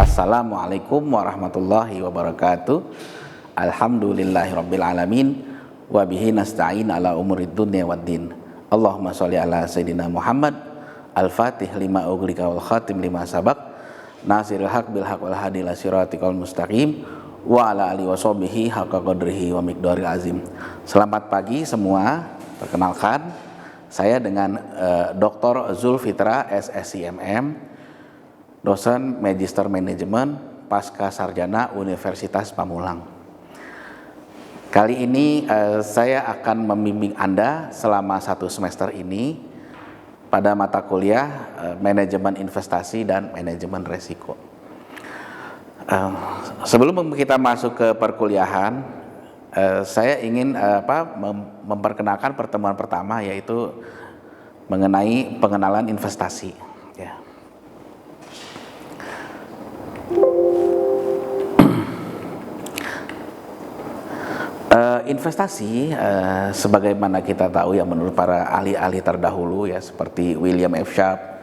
Assalamualaikum warahmatullahi wabarakatuh. Alhamdulillahirabbil alamin wa bihi nasta'in ala umurid dunya waddin. Allahumma sholli ala sayidina Muhammad al-Fatih lima ughliqa wal khatim lima sabaq nasiril haq bil haq wal hadi ila siratikal mustaqim wa ala alihi washabihi haqqa qadrihi wa miqdaril azim. Selamat pagi semua. Perkenalkan, saya dengan Dr. Zulfitra SSIMM, dosen Magister Manajemen Pasca Sarjana Universitas Pamulang. Kali ini saya akan membimbing Anda selama 1 semester ini pada mata kuliah Manajemen Investasi dan Manajemen Resiko. Sebelum kita masuk ke perkuliahan, saya ingin memperkenalkan pertemuan pertama, yaitu mengenai pengenalan investasi. Ya. Investasi, sebagaimana kita tahu ya, menurut para ahli-ahli terdahulu ya, seperti William F. Sharpe,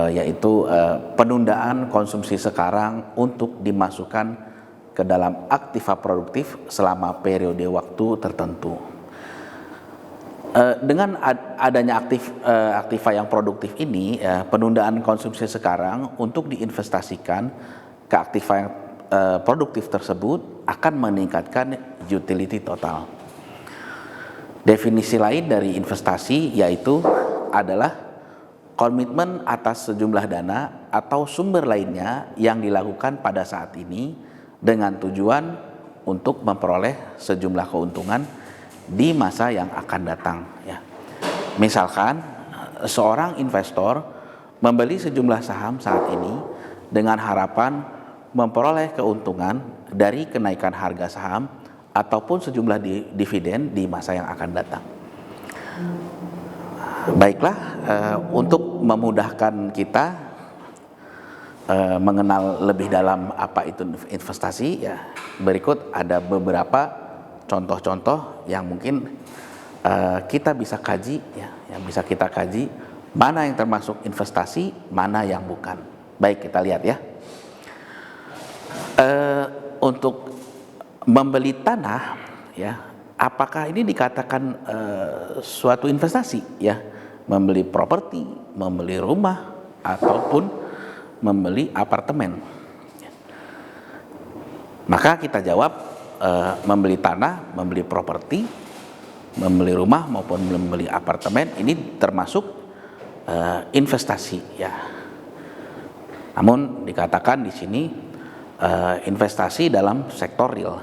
yaitu penundaan konsumsi sekarang untuk dimasukkan ke dalam aktiva produktif selama periode waktu tertentu. Dengan adanya aktiva yang produktif ini, penundaan konsumsi sekarang untuk diinvestasikan ke aktiva yang produktif tersebut akan meningkatkan utility total. Definisi lain dari investasi yaitu adalah komitmen atas sejumlah dana atau sumber lainnya yang dilakukan pada saat ini dengan tujuan untuk memperoleh sejumlah keuntungan di masa yang akan datang. Ya. Misalkan seorang investor membeli sejumlah saham saat ini dengan harapan memperoleh keuntungan dari kenaikan harga saham ataupun sejumlah dividen di masa yang akan datang. Baiklah, untuk memudahkan kita mengenal lebih dalam apa itu investasi, ya, berikut ada beberapa contoh-contoh yang mungkin kita bisa kaji, ya, yang bisa kita kaji mana yang termasuk investasi, mana yang bukan. Baik, kita lihat ya. Untuk membeli tanah, ya, apakah ini dikatakan suatu investasi, ya? Membeli properti, membeli rumah, ataupun membeli apartemen. Maka kita jawab, membeli tanah, membeli properti, membeli rumah maupun membeli apartemen ini termasuk investasi, ya. Namun dikatakan di sini investasi dalam sektor real.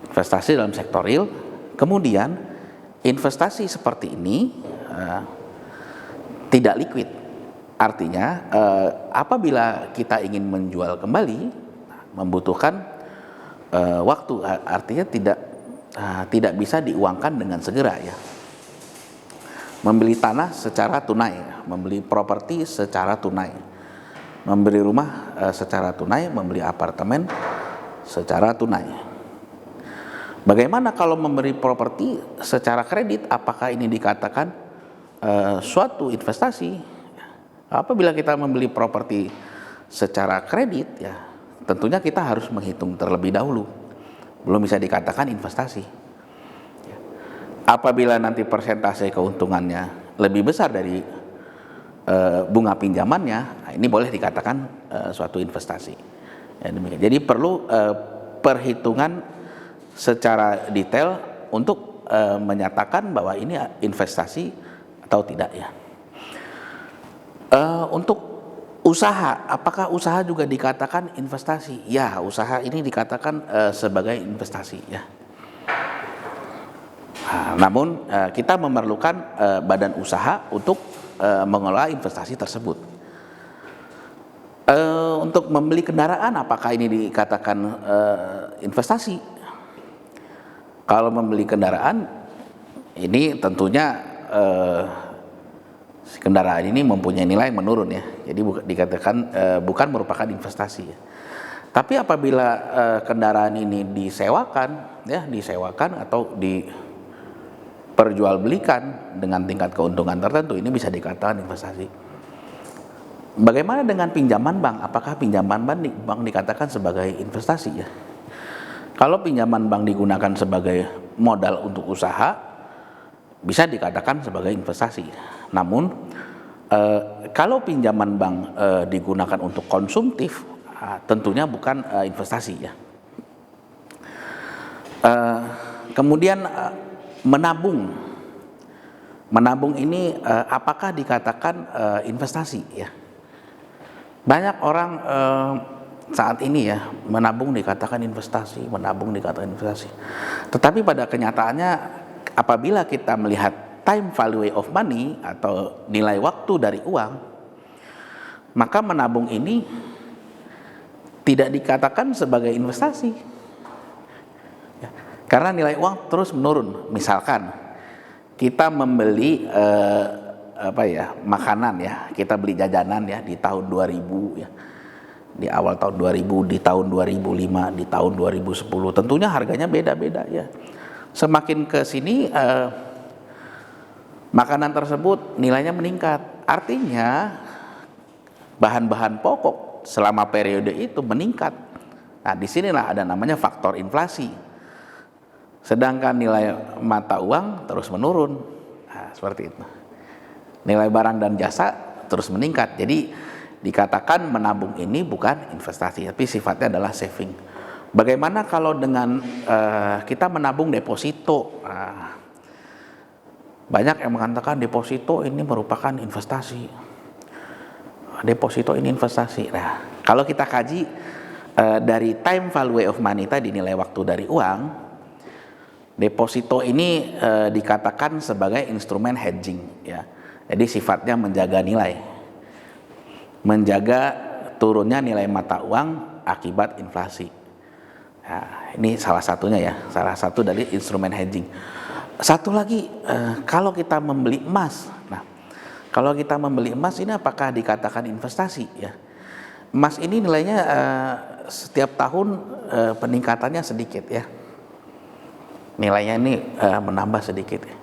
Investasi dalam sektor real, kemudian investasi seperti ini tidak liquid. Artinya apabila kita ingin menjual kembali membutuhkan waktu, artinya tidak bisa diuangkan dengan segera, ya. Membeli tanah secara tunai, membeli properti secara tunai, membeli rumah secara tunai, membeli apartemen secara tunai. Bagaimana kalau membeli properti secara kredit? Apakah ini dikatakan suatu investasi? Apabila kita membeli properti secara kredit, ya, tentunya kita harus menghitung terlebih dahulu. Belum bisa dikatakan investasi. Apabila nanti persentase keuntungannya lebih besar dari bunga pinjamannya, nah ini boleh dikatakan suatu investasi. Ya, demikian. Jadi perlu perhitungan secara detail untuk menyatakan bahwa ini investasi atau tidak, ya. Untuk usaha, apakah usaha juga dikatakan investasi? Ya, usaha ini dikatakan sebagai investasi, ya. Namun kita memerlukan badan usaha untuk mengelola investasi tersebut. Untuk membeli kendaraan, apakah ini dikatakan investasi? Kalau membeli kendaraan, ini tentunya kendaraan ini mempunyai nilai yang menurun, ya. Jadi dikatakan bukan merupakan investasi, ya. Tapi apabila kendaraan ini disewakan, ya, disewakan atau diperjualbelikan dengan tingkat keuntungan tertentu, ini bisa dikatakan investasi. Bagaimana dengan pinjaman bank? Apakah pinjaman bank dikatakan sebagai investasi ya? Kalau pinjaman bank digunakan sebagai modal untuk usaha, bisa dikatakan sebagai investasi. Namun kalau pinjaman bank digunakan untuk konsumtif, tentunya bukan investasi ya. Kemudian menabung ini apakah dikatakan investasi ya? Banyak orang saat ini ya menabung dikatakan investasi. Tetapi pada kenyataannya apabila kita melihat time value of money atau nilai waktu dari uang, maka menabung ini tidak dikatakan sebagai investasi. Ya, karena nilai uang terus menurun. Misalkan kita membeli makanan ya, kita beli jajanan ya di tahun 2000 ya. Di awal tahun 2000, di tahun 2005, di tahun 2010, tentunya harganya beda-beda ya. Semakin ke sini makanan tersebut nilainya meningkat. Artinya bahan-bahan pokok selama periode itu meningkat. Nah, disinilah ada namanya faktor inflasi. Sedangkan nilai mata uang terus menurun. Nah, seperti itu. Nilai barang dan jasa terus meningkat. Jadi dikatakan menabung ini bukan investasi, tapi sifatnya adalah saving. Bagaimana kalau dengan kita menabung deposito? Nah, banyak yang mengatakan deposito ini merupakan investasi. Deposito ini investasi. Nah, kalau kita kaji dari time value of money tadi, nilai waktu dari uang, deposito ini dikatakan sebagai instrumen hedging ya. Jadi sifatnya menjaga nilai, menjaga turunnya nilai mata uang akibat inflasi. Nah, ini salah satunya ya, salah satu dari instrumen hedging. Satu lagi, kalau kita membeli emas, nah kalau kita membeli emas ini apakah dikatakan investasi ya? Emas ini nilainya setiap tahun peningkatannya sedikit ya, nilainya ini menambah sedikit ya.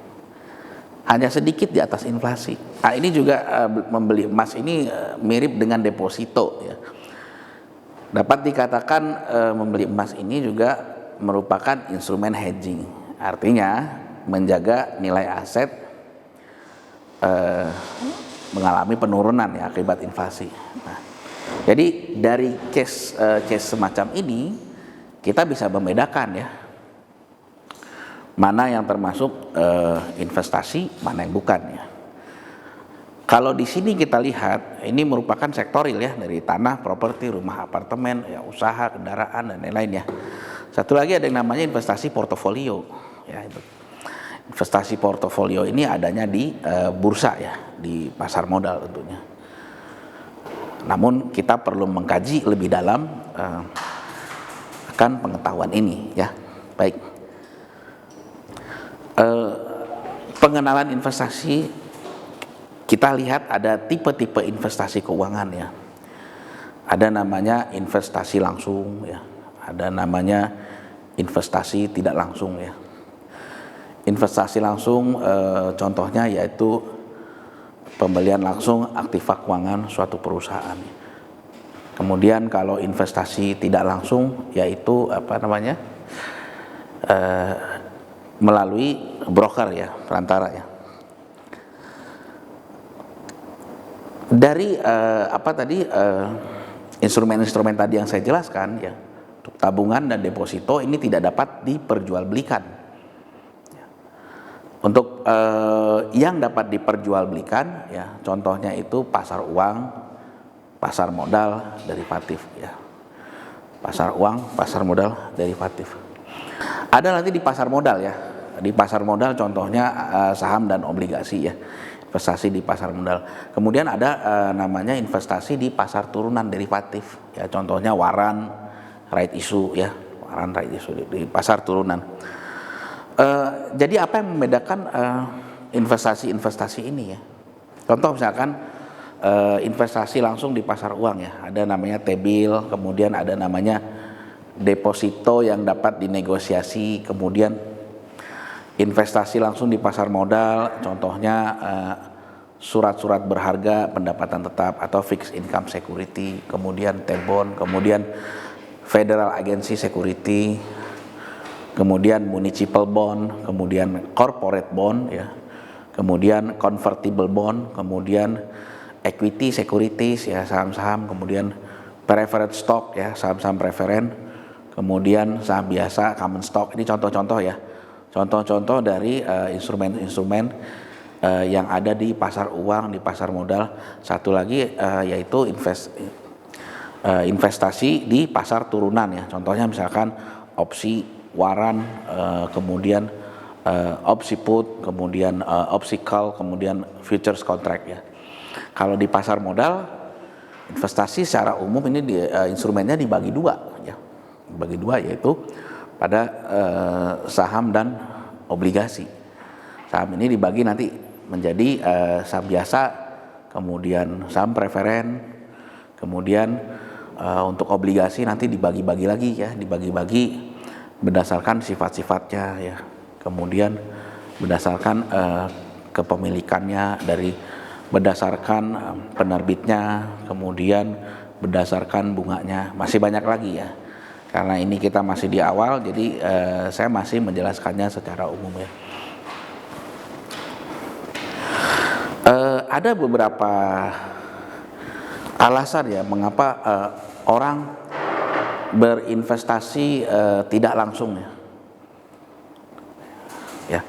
Hanya sedikit di atas inflasi. Nah, ini juga membeli emas ini mirip dengan deposito ya. Dapat dikatakan membeli emas ini juga merupakan instrumen hedging. Artinya menjaga nilai aset mengalami penurunan ya akibat inflasi. Nah, jadi dari case semacam ini kita bisa membedakan ya, mana yang termasuk investasi, mana yang bukan ya. Kalau di sini kita lihat, ini merupakan sektoril ya, dari tanah, properti, rumah, apartemen, ya, usaha, kendaraan dan lain-lain ya. Satu lagi ada yang namanya investasi portofolio ya. Investasi portofolio ini adanya di bursa ya, di pasar modal tentunya. Namun kita perlu mengkaji lebih dalam akan pengetahuan ini ya. Baik. Pengenalan investasi, kita lihat ada tipe-tipe investasi keuangan ya. Ada namanya investasi langsung ya, ada namanya investasi tidak langsung ya. Investasi langsung contohnya yaitu pembelian langsung aktiva keuangan suatu perusahaan. Kemudian kalau investasi tidak langsung yaitu melalui broker ya, perantara ya. Dari instrumen-instrumen tadi yang saya jelaskan ya, untuk tabungan dan deposito ini tidak dapat diperjualbelikan. Untuk yang dapat diperjualbelikan ya, contohnya itu pasar uang, pasar modal, derivatif ya. Pasar uang, pasar modal, derivatif. Ada nanti di pasar modal ya. Di pasar modal contohnya saham dan obligasi ya, investasi di pasar modal. Kemudian ada namanya investasi di pasar turunan derivatif ya, contohnya waran, right issue ya, waran, right issue di pasar turunan. Jadi apa yang membedakan investasi-investasi ini ya? Contoh misalkan investasi langsung di pasar uang ya, ada namanya T-bill, kemudian ada namanya deposito yang dapat dinegosiasi, kemudian investasi langsung di pasar modal, contohnya surat-surat berharga pendapatan tetap atau fixed income security, kemudian T-bond, kemudian Federal Agency Security, kemudian municipal bond, kemudian corporate bond ya, kemudian convertible bond, kemudian equity securities ya, saham-saham, kemudian preferred stock ya, saham-saham preferen, kemudian saham biasa common stock. Ini contoh-contoh ya, contoh-contoh dari instrumen-instrumen yang ada di pasar uang, di pasar modal. Satu lagi yaitu investasi di pasar turunan ya, contohnya misalkan opsi waran, kemudian opsi put, kemudian opsi call, kemudian futures contract ya. Kalau di pasar modal, investasi secara umum ini instrumennya dibagi dua ya, dibagi dua, yaitu pada saham dan obligasi. Saham ini dibagi nanti menjadi saham biasa, kemudian saham preferen, kemudian untuk obligasi nanti dibagi-bagi lagi ya, dibagi-bagi berdasarkan sifat-sifatnya ya, kemudian berdasarkan kepemilikannya, dari berdasarkan penerbitnya, kemudian berdasarkan bunganya, masih banyak lagi ya. Karena ini kita masih di awal, jadi saya masih menjelaskannya secara umum ya. Ada beberapa alasan ya mengapa orang berinvestasi tidak langsung ya. Ya,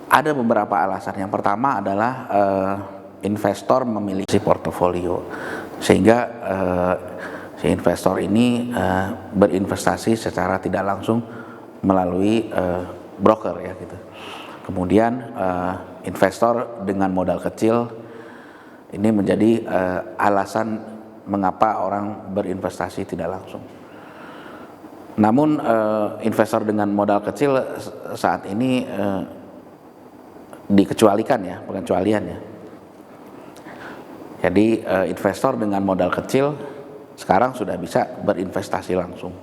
ada beberapa alasan. Yang pertama adalah investor memiliki portofolio, sehingga si investor ini berinvestasi secara tidak langsung melalui broker ya gitu. Kemudian investor dengan modal kecil ini menjadi alasan mengapa orang berinvestasi tidak langsung. Namun investor dengan modal kecil saat ini dikecualikan ya, pengecualian ya. Jadi investor dengan modal kecil sekarang sudah bisa berinvestasi langsung.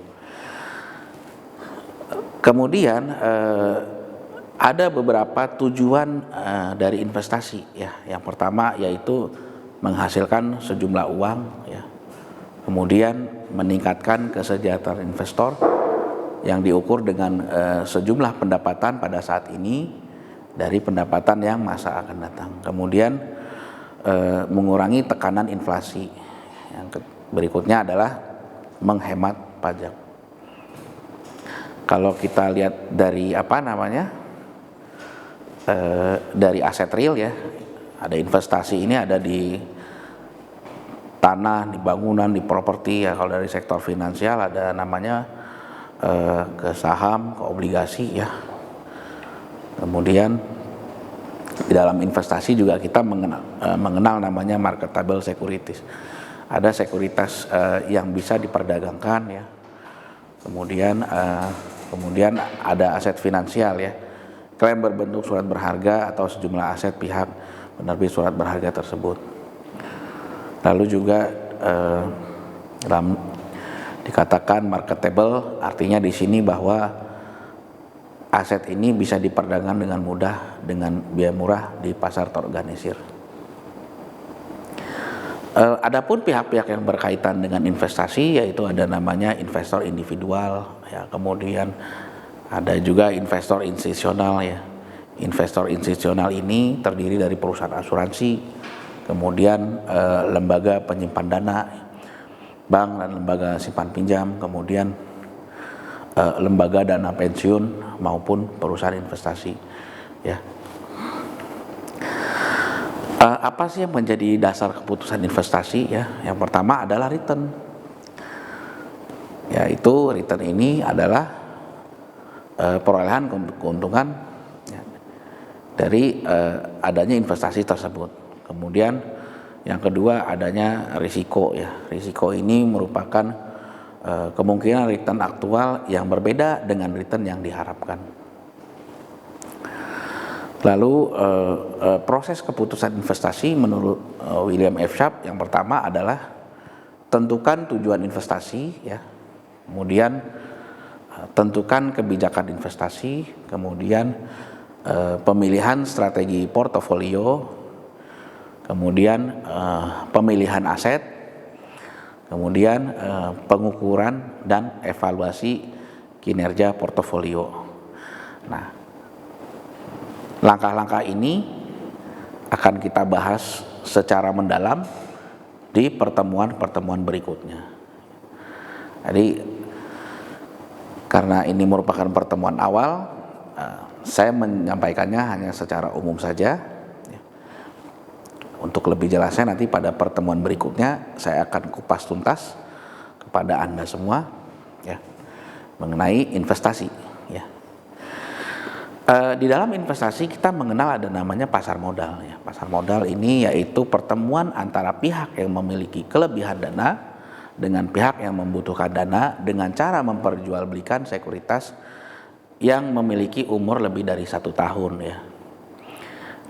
Kemudian ada beberapa tujuan dari investasi ya. Yang pertama yaitu menghasilkan sejumlah uang ya. Kemudian meningkatkan kesejahteraan investor yang diukur dengan sejumlah pendapatan pada saat ini dari pendapatan yang masa akan datang. Kemudian mengurangi tekanan inflasi. Yang berikutnya adalah menghemat pajak. Kalau kita lihat dari dari aset real ya, ada investasi ini ada di tanah, di bangunan, di properti ya. Kalau dari sektor finansial ada namanya ke saham, ke obligasi ya. Kemudian di dalam investasi juga kita mengenal namanya marketable securities. Ada sekuritas yang bisa diperdagangkan ya. Kemudian ada aset finansial ya. Klaim berbentuk surat berharga atau sejumlah aset pihak penerbit surat berharga tersebut. Lalu juga dikatakan marketable, artinya di sini bahwa aset ini bisa diperdagangkan dengan mudah dengan biaya murah di pasar terorganisir. Adapun pihak-pihak yang berkaitan dengan investasi yaitu ada namanya investor individual ya, kemudian ada juga investor institusional ya. Investor institusional ini terdiri dari perusahaan asuransi, kemudian lembaga penyimpan dana, bank dan lembaga simpan pinjam, kemudian lembaga dana pensiun maupun perusahaan investasi ya. Apa sih yang menjadi dasar keputusan investasi ya? Yang pertama adalah return. Yaitu return ini adalah perolehan keuntungan ya, dari adanya investasi tersebut. Kemudian yang kedua adanya risiko ya. Risiko ini merupakan kemungkinan return aktual yang berbeda dengan return yang diharapkan. Lalu proses keputusan investasi menurut William F. Sharpe yang pertama adalah tentukan tujuan investasi ya. Kemudian tentukan kebijakan investasi, kemudian pemilihan strategi portofolio, kemudian pemilihan aset, kemudian pengukuran dan evaluasi kinerja portofolio. Nah, langkah-langkah ini akan kita bahas secara mendalam di pertemuan-pertemuan berikutnya. Jadi karena ini merupakan pertemuan awal, saya menyampaikannya hanya secara umum saja. Untuk lebih jelasnya nanti pada pertemuan berikutnya saya akan kupas tuntas kepada Anda semua ya mengenai investasi ya. Di dalam investasi kita mengenal ada namanya pasar modal ya. Pasar modal ini yaitu pertemuan antara pihak yang memiliki kelebihan dana dengan pihak yang membutuhkan dana dengan cara memperjualbelikan sekuritas yang memiliki umur lebih dari 1 tahun ya.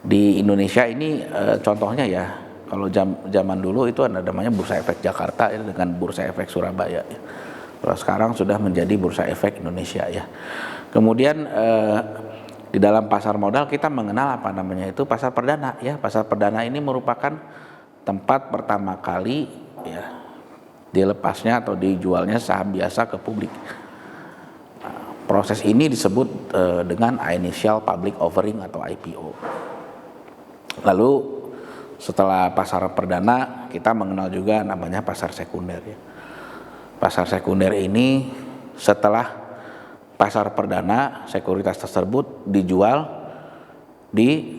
Di Indonesia ini contohnya ya, kalau zaman dulu itu ada namanya Bursa Efek Jakarta ya, dengan Bursa Efek Surabaya ya. Kalau sekarang sudah menjadi Bursa Efek Indonesia ya. Kemudian di dalam pasar modal kita mengenal apa namanya itu pasar perdana ya. Pasar perdana ini merupakan tempat pertama kali ya dilepasnya atau dijualnya saham biasa ke publik. Proses ini disebut dengan initial public offering atau IPO. Lalu setelah pasar perdana kita mengenal juga namanya pasar sekunder ya. Pasar sekunder ini setelah pasar perdana sekuritas tersebut dijual di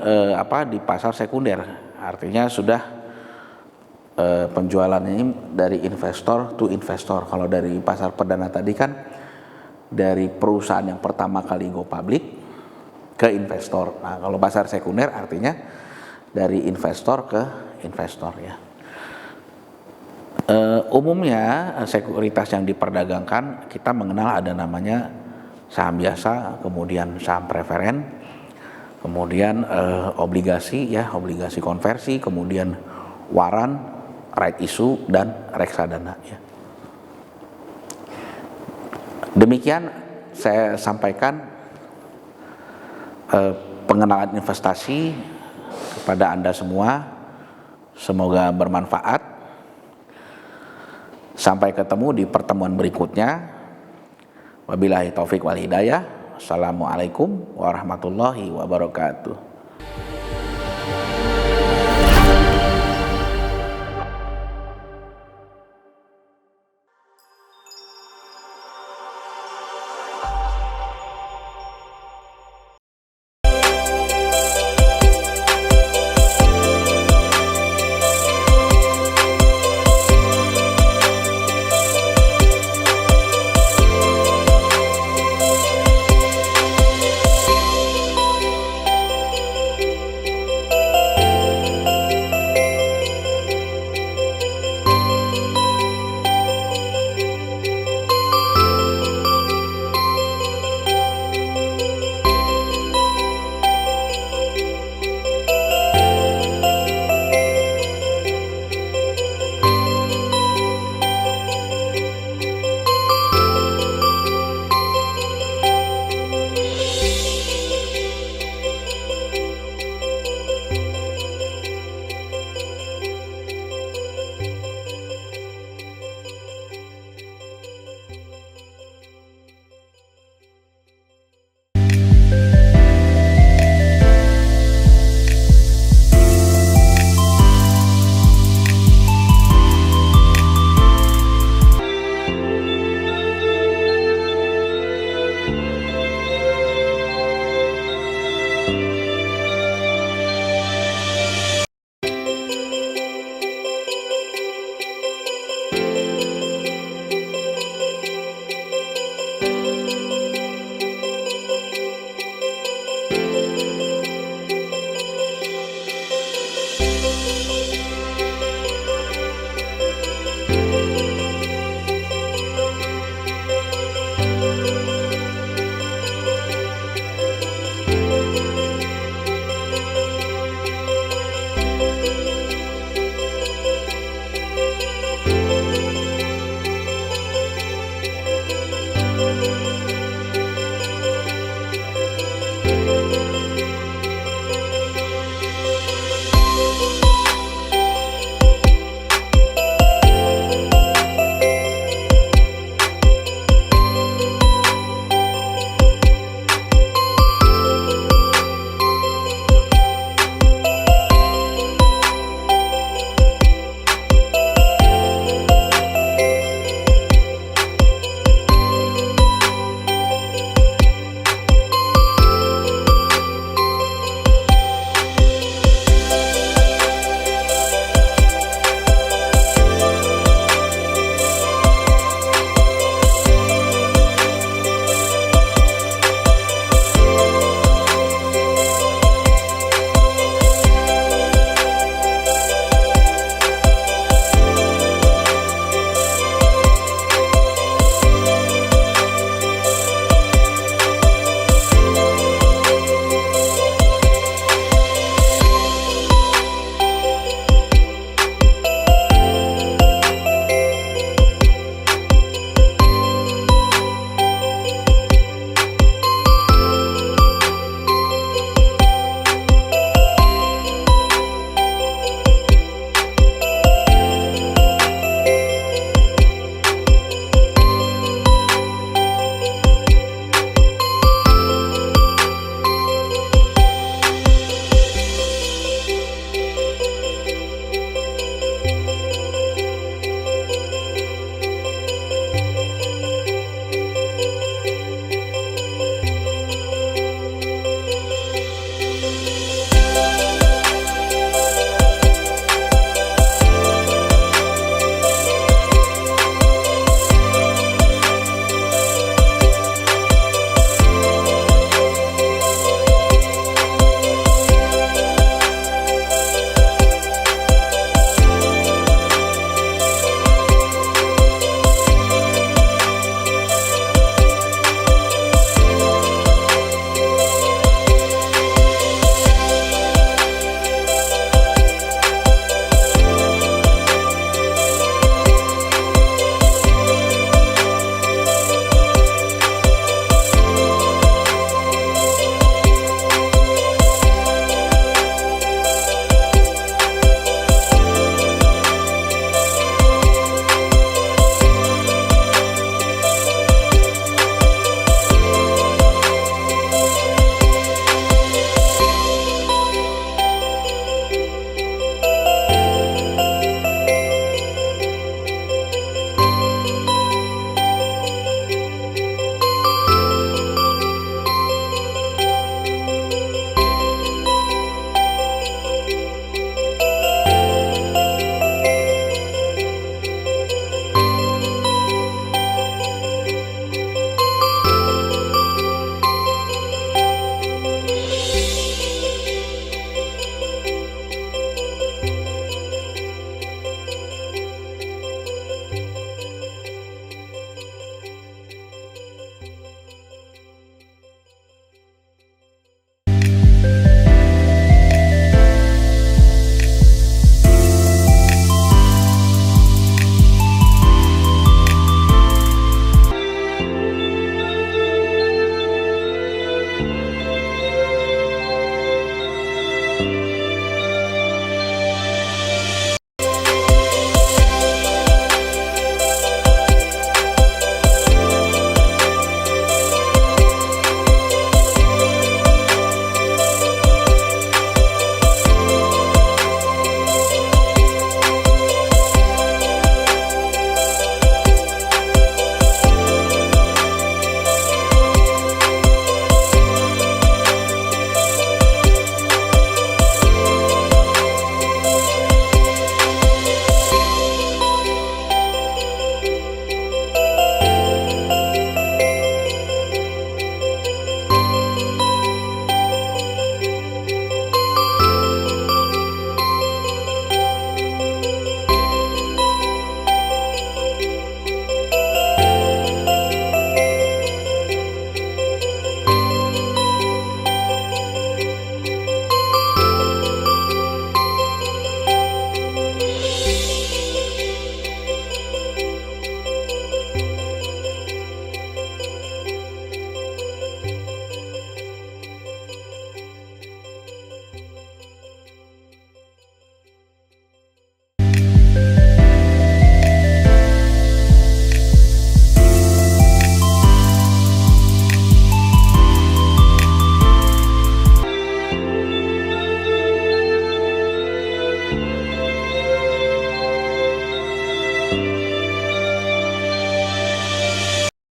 pasar sekunder. Artinya sudah penjualan ini dari investor to investor. Kalau dari pasar perdana tadi kan dari perusahaan yang pertama kali go public ke investor. Nah, kalau pasar sekunder artinya dari investor ke investor ya. Umumnya sekuritas yang diperdagangkan kita mengenal ada namanya saham biasa, kemudian saham preferen, kemudian obligasi ya, obligasi konversi, kemudian waran, right issue dan reksadana ya. Demikian saya sampaikan pengenalan investasi kepada Anda semua, semoga bermanfaat. Sampai ketemu di pertemuan berikutnya. Wabillahi taufik wal hidayah. Assalamualaikum warahmatullahi wabarakatuh.